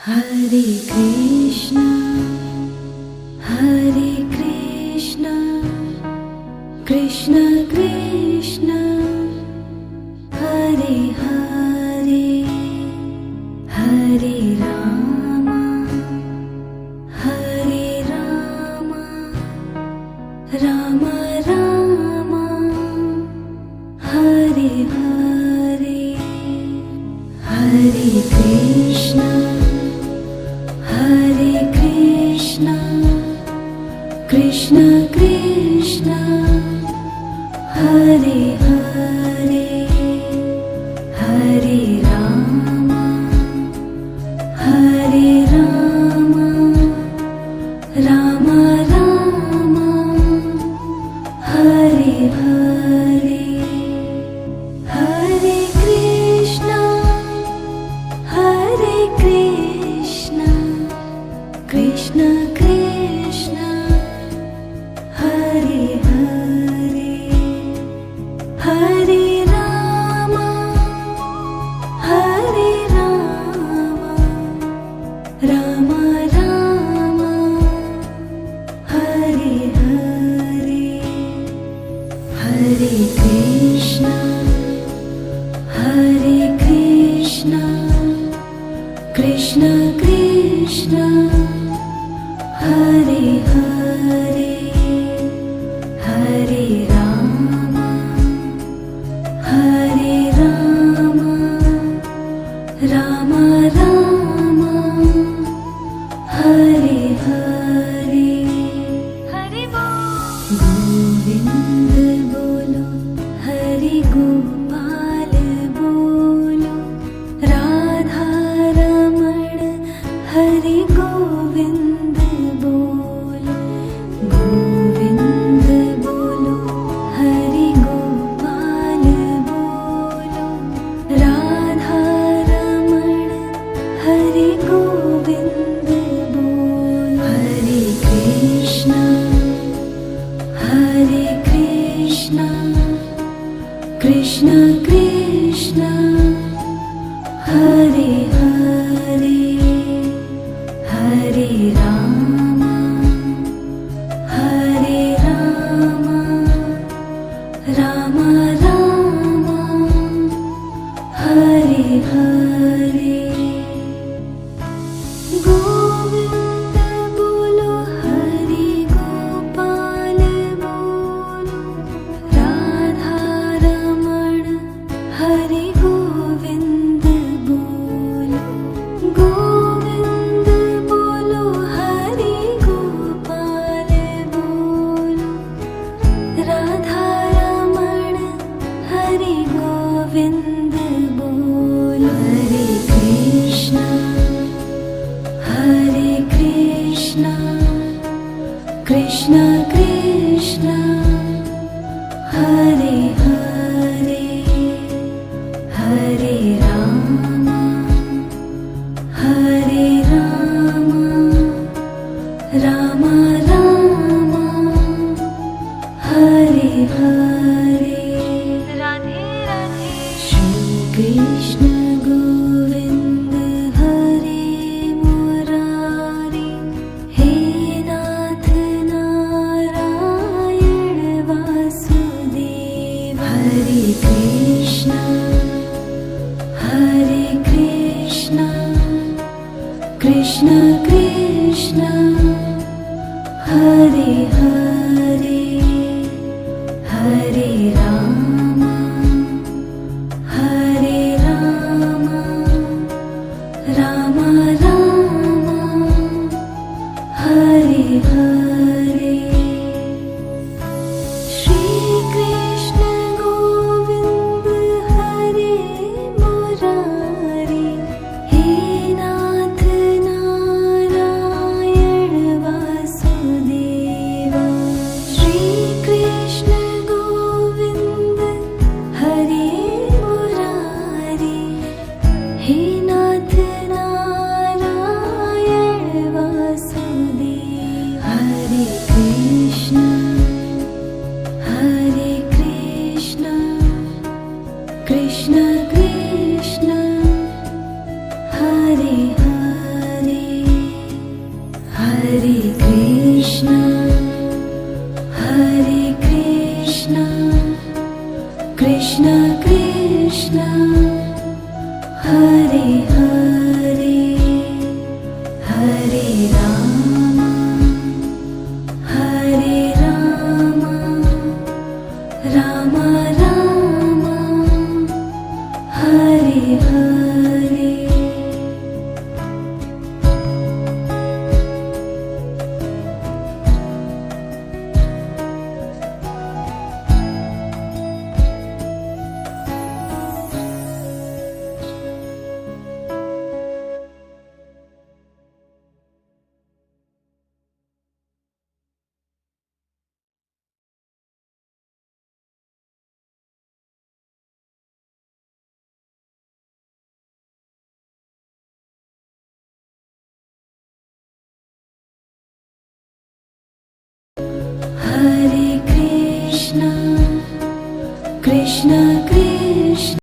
Hare Krishna, Hare Krishna, Krishna Krishna, Hare Hare, Hare Rama, Hare Rama, Rama Rama, Hare Hare, Hare Krishna, Hare Krishna, Krishna Krishna, Hare Hare, Hare Rama, Hare Rama, Rama Rama, Hare Hare, Hare Krishna, Hare Krishna, Krishna Krishna, Hare Hare, Hare Rama, Hare Rama, Rama Rama, Hare Hare, Hare Krishna, Hare Krishna, Krishna Krishna, Hare Hare, Hare Rama, Hare Rama, Rama Rama, Hare Hare, Hare Govind bolo, Hare Gopal bolo, Radha Raman, Hare Govind bolo, Govind bolo, Hare Gopal bolo, Radha Raman, Hare Govind bolo, Hare Krishna, Hare Krishna, Krishna Krishna, Hare Hare, Hare Rama, Hare Rama, Rama Rama, Hare Hare, Govind bolo, Hare Gopal bolo, Radha Raman, Hare Govind bolo, Govind bolo, Hare Gopal bolo, Radha Raman, Hare Govind bolo, Hare Krishna, Hare Krishna, Krishna Krishna, Hare Hare, Hare Rama, Hare Rama, Rama Rama, Hare Hare, Radhe Radhe, Shri Krishna Govind Hare Murari, He Nath Narayan Vasudeva, Hare Krishna, Hare Krishna, Krishna Krishna, Hare Hare, Hare Rama, Hare Rama, Rama Rama, Hare Hare, Shri Krishna Govind Hare Murari, He Nath Narayan Vasudeva, Shri Krishna Govind Hare Murari, He Nath Narayan Vasudeva, Hare Hare Krishna Krishna Krishna